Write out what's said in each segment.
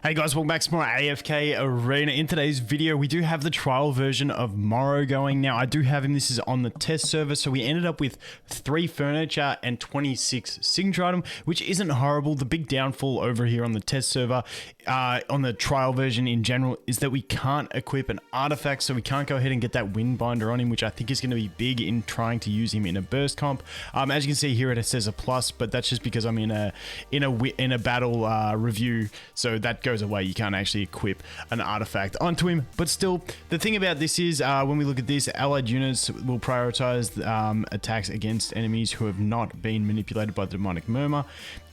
Hey guys, welcome back to more AFK Arena. In today's video, we do have the trial version of Morrow going. Now, I do have him. This is on the test server, so we ended up with 3 furniture and 26 signature item, which isn't horrible. The big downfall over here on the test server, on the trial version in general, is that we can't equip an artifact, so we can't go ahead and get that Windbinder on him, which I think is going to be big in trying to use him in a burst comp. As you can see here, it says a plus, but that's just because I'm in a battle review, so that goes away. You can't actually equip an artifact onto him. But still, the thing about this is when we look at this, allied units will prioritize attacks against enemies who have not been manipulated by the demonic murmur.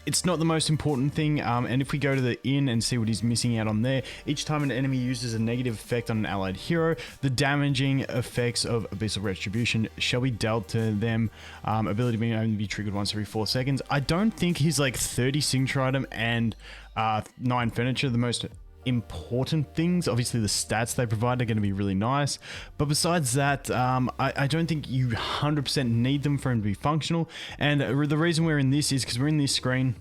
It's not the most important thing, and if we go to the inn and see what he's missing out on there, each time an enemy uses a negative effect on an allied hero, the damaging effects of Abyssal Retribution shall be dealt to them, ability being only be triggered once every 4 seconds. I don't think he's like 30 signature item and 9 furniture the most important things. Obviously the stats they provide are going to be really nice, but besides that, I don't think you 100% need them for him to be functional. And the reason we're in this is because we're in this screen.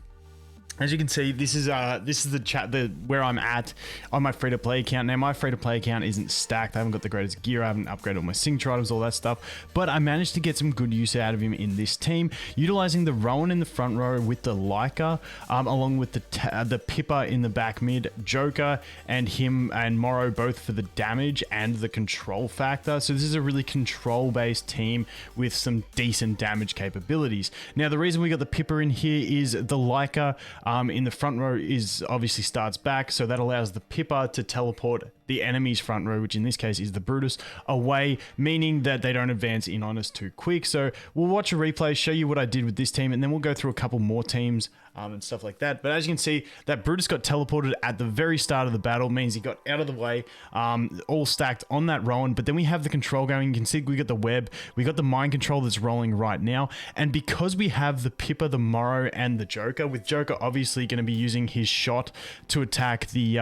As you can see, this is the chat where I'm at on my free-to-play account. Now, my free-to-play account isn't stacked. I haven't got the greatest gear. I haven't upgraded all my signature items, all that stuff. But I managed to get some good use out of him in this team, utilizing the Rowan in the front row with the Leica, along with the Pippa in the back mid, Joker, and him and Morrow both for the damage and the control factor. So this is a really control-based team with some decent damage capabilities. Now, the reason we got the Pippa in here is the Leica in the front row is obviously starts back, so that allows the Pippa to teleport the enemy's front row, which in this case is the Brutus, away, meaning that they don't advance in on us too quick. So we'll watch a replay, show you what I did with this team, and then we'll go through a couple more teams and stuff like that. But as you can see, that Brutus got teleported at the very start of the battle, means he got out of the way, all stacked on that Rowan. But then we have the control going. You can see we got the web, we got the mind control that's rolling right now, and because we have the Pippa, the Morrow, and the Joker, with Joker obviously going to be using his shot to attack the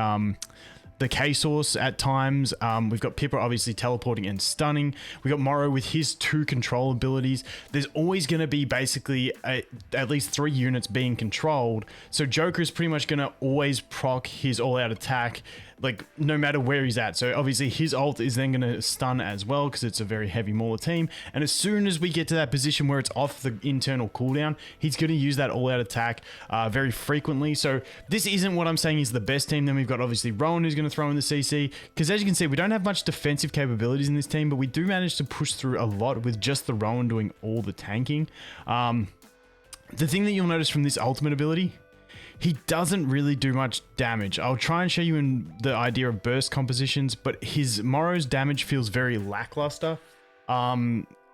K-Source at times. We've got Pippa obviously teleporting and stunning. We got Morrow with his 2 control abilities. There's always going to be basically at least 3 units being controlled. So Joker is pretty much going to always proc his all-out attack, like no matter where he's at. So obviously his ult is then going to stun as well because it's a very heavy Mauler team. And as soon as we get to that position where it's off the internal cooldown, he's going to use that all-out attack very frequently. So this isn't what I'm saying is the best team. Then we've got obviously Rowan who's going to throw in the CC, because as you can see, we don't have much defensive capabilities in this team, but we do manage to push through a lot with just the Rowan doing all the tanking. The thing that you'll notice from this ultimate ability, he doesn't really do much damage. I'll try and show you in the idea of burst compositions, but his Morrow's damage feels very lackluster.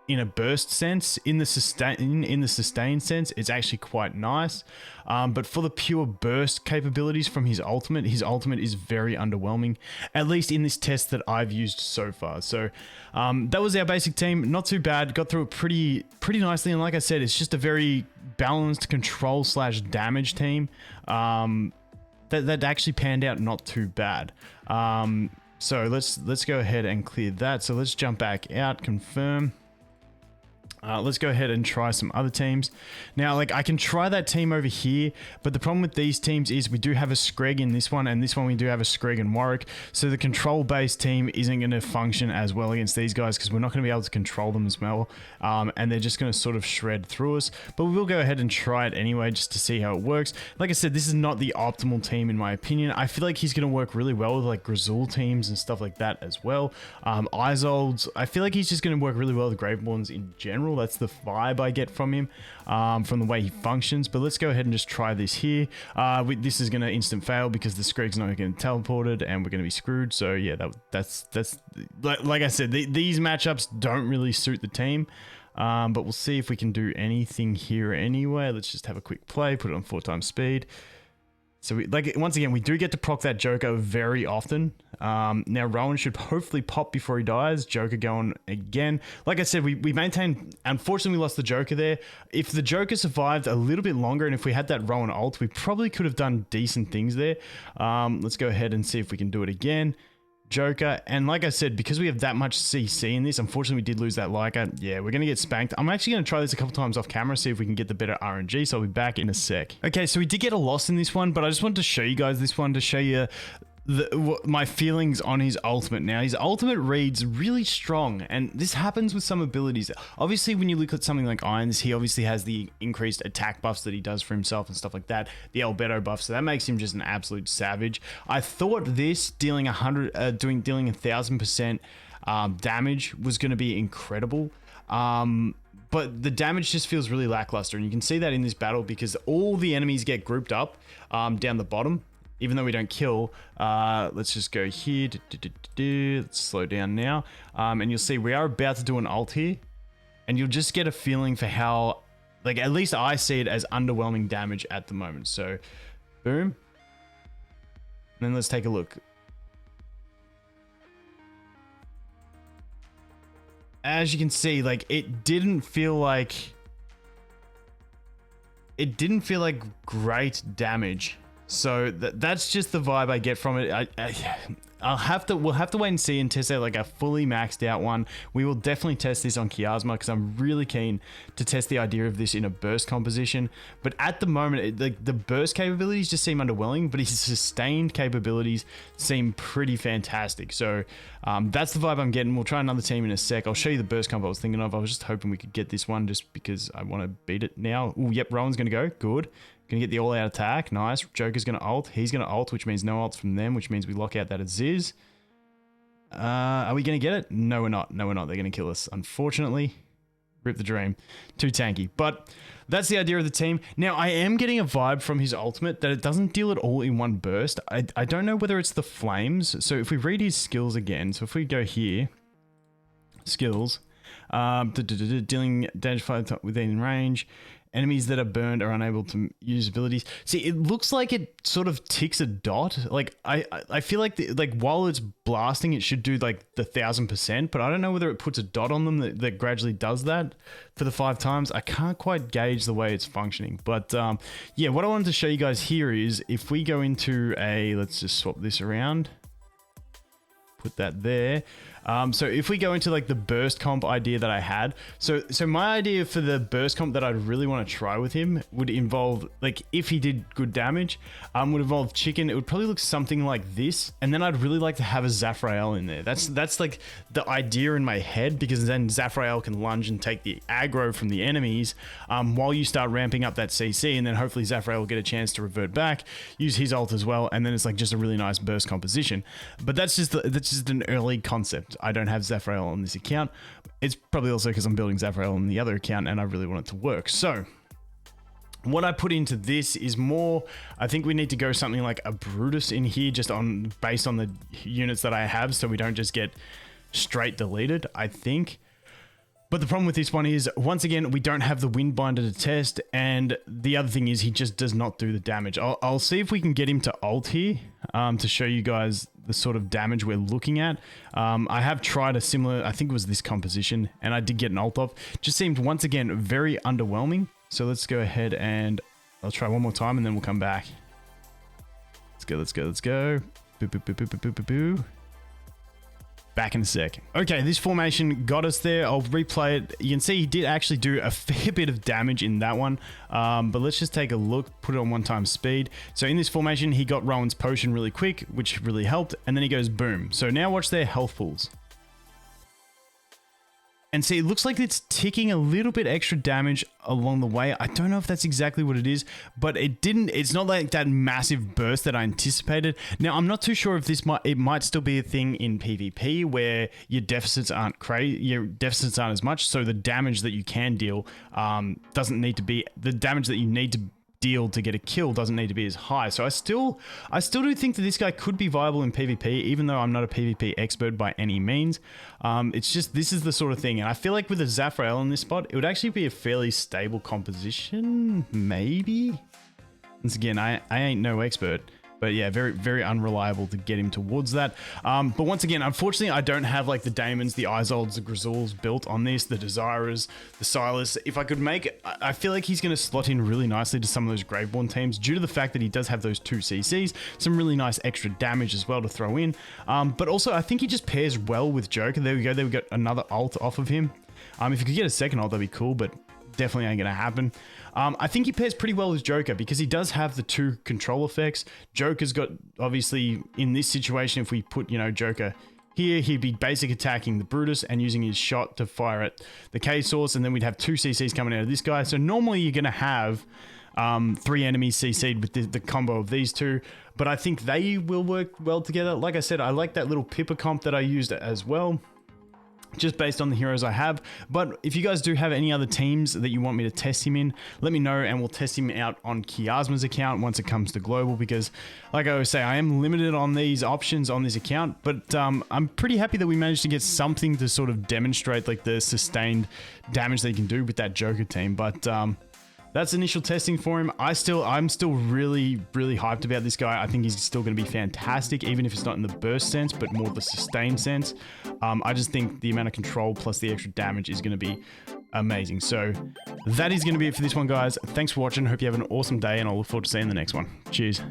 In a burst sense, in the sustain sense, it's actually quite nice. But for the pure burst capabilities from his ultimate is very underwhelming, at least in this test that I've used so far. So that was our basic team. Not too bad. Got through it pretty nicely. And like I said, it's just a very balanced control / damage team that actually panned out not too bad. So let's go ahead and clear that. So let's jump back out, confirm. Let's go ahead and try some other teams. Now, like, I can try that team over here, but the problem with these teams is we do have a Screg in this one, and this one we do have a Screg and Warwick, so the control-based team isn't going to function as well against these guys because we're not going to be able to control them as well, and they're just going to sort of shred through us. But we will go ahead and try it anyway just to see how it works. Like I said, this is not the optimal team in my opinion. I feel like he's going to work really well with like Grizzle teams and stuff like that as well. Isoldes, I feel like he's just going to work really well with Graveborns in general. That's the vibe I get from him, from the way he functions. But let's go ahead and just try this here. This is going to instant fail because the Screg's not getting teleported and we're going to be screwed. So yeah, that's like I said, these matchups don't really suit the team. But we'll see if we can do anything here anyway. Let's just have a quick play, put it on 4x speed. So once again, we do get to proc that Joker very often. Now Rowan should hopefully pop before he dies. Joker going again. Like I said, we maintained. Unfortunately, we lost the Joker there. If the Joker survived a little bit longer, and if we had that Rowan ult, we probably could have done decent things there. Let's go ahead and see if we can do it again. Joker, and like I said, because we have that much CC in this, unfortunately we did lose that Leica. Yeah, we're gonna get spanked. I'm actually gonna try this a couple times off camera, see if we can get the better RNG, so I'll be back in a sec. Okay, so we did get a loss in this one, but I just wanted to show you guys this one to show you my feelings on his ultimate. Now, his ultimate reads really strong, and this happens with some abilities. Obviously, when you look at something like Irons, he obviously has the increased attack buffs that he does for himself and stuff like that, the Albedo buff, so that makes him just an absolute savage. I thought this dealing 1,000% damage was going to be incredible. But the damage just feels really lackluster, and you can see that in this battle because all the enemies get grouped up down the bottom. Even though we don't kill, let's just go here. Let's slow down now. And you'll see we are about to do an ult here. And you'll just get a feeling for how, like, at least I see it as underwhelming damage at the moment. So, boom. And then let's take a look. As you can see, like, it didn't feel like great damage. So that's just the vibe I get from it. We'll have to wait and see and test out like a fully maxed out one. We will definitely test this on Chiasma because I'm really keen to test the idea of this in a burst composition. But at the moment, the burst capabilities just seem underwhelming, but his sustained capabilities seem pretty fantastic. So that's the vibe I'm getting. We'll try another team in a sec. I'll show you the burst comp I was thinking of. I was just hoping we could get this one just because I want to beat it now. Oh, yep, Rowan's going to go. Good. Gonna get the all-out attack. Nice. Joker's gonna ult. He's gonna ult, which means no ults from them, which means we lock out that Aziz. Are we gonna get it? No, we're not. No, we're not. They're gonna kill us. Unfortunately. Rip the dream. Too tanky. But that's the idea of the team. Now, I am getting a vibe from his ultimate that it doesn't deal it all in one burst. I don't know whether it's the flames. So if we read his skills again, so if we go here, skills, dealing damage within range. Enemies that are burned are unable to use abilities. See, it looks like it sort of ticks a dot. Like I feel like while it's blasting, it should do like the 1,000%, but I don't know whether it puts a dot on them that gradually does that for the 5 times. I can't quite gauge the way it's functioning. But yeah, what I wanted to show you guys here is if we go into let's just swap this around. Put that there. So if we go into like the burst comp idea that I had, so my idea for the burst comp that I'd really want to try with him would involve, like, if he did good damage, would involve chicken. It would probably look something like this, and then I'd really like to have a Zafrael in there. That's like the idea in my head, because then Zafrael can lunge and take the aggro from the enemies while you start ramping up that CC, and then hopefully Zafrael will get a chance to revert back, use his ult as well, and then it's like just a really nice burst composition. But that's just an early concept. I don't have Zafrael on this account. It's probably also because I'm building Zafrael on the other account and I really want it to work. So what I put into this is more, I think we need to go something like a Brutus in here just based on the units that I have, so we don't just get straight deleted, I think. But the problem with this one is, once again, we don't have the Windbinder to test, and the other thing is he just does not do the damage. I'll see if we can get him to ult here to show you guys the sort of damage we're looking at. I have tried a similar, I think it was this composition, and I did get an ult off. Just seemed, once again, very underwhelming. So let's go ahead and I'll try one more time and then we'll come back. Let's go. Boo, boo, boo, boo, boo, boo, boo, boo. Back in a sec. Okay, this formation got us there. I'll replay it. You can see he did actually do a fair bit of damage in that one. But let's just take a look, put it on 1x speed. So in this formation, he got Rowan's potion really quick, which really helped. And then he goes boom. So now watch their health pools. And see, it looks like it's ticking a little bit extra damage along the way. I don't know if that's exactly what it is, but it's not like that massive burst that I anticipated. Now, I'm not too sure if it might still be a thing in PvP where your deficits aren't as much. So the damage that you can deal doesn't need to be, the damage that you need to deal to get a kill doesn't need to be as high. So I still do think that this guy could be viable in PvP, even though I'm not a PvP expert by any means. It's just, this is the sort of thing, and I feel like with a Zafrael in this spot, it would actually be a fairly stable composition, maybe? Once again, I ain't no expert. But yeah, very, very unreliable to get him towards that. But once again, unfortunately, I don't have like the Daemons, the Izolds, the Grizzles built on this, the Desirers, the Silas. If I could make, I feel like he's going to slot in really nicely to some of those Graveborn teams due to the fact that he does have those 2 CCs, some really nice extra damage as well to throw in. But also, I think he just pairs well with Joker. There we go. There we got another ult off of him. If you could get a second ult, that'd be cool, but definitely ain't gonna happen. I think he pairs pretty well with Joker because he does have the 2 control effects. Joker's got, obviously, in this situation, if we put, you know, Joker here, he'd be basic attacking the Brutus and using his shot to fire at the K-Source, and then we'd have 2 CCs coming out of this guy. So normally you're gonna have 3 enemies CC'd with the combo of these 2, but I think they will work well together. Like I said, I like that little Pippa comp that I used as well, just based on the heroes I have. But if you guys do have any other teams that you want me to test him in, let me know and we'll test him out on Kiasma's account once it comes to global, because like I always say, I am limited on these options on this account, but I'm pretty happy that we managed to get something to sort of demonstrate like the sustained damage they can do with that Joker team. But that's initial testing for him. I'm still really, really hyped about this guy. I think he's still going to be fantastic, even if it's not in the burst sense, but more the sustained sense. I just think the amount of control plus the extra damage is going to be amazing. So that is going to be it for this one, guys. Thanks for watching. Hope you have an awesome day, and I'll look forward to seeing the next one. Cheers.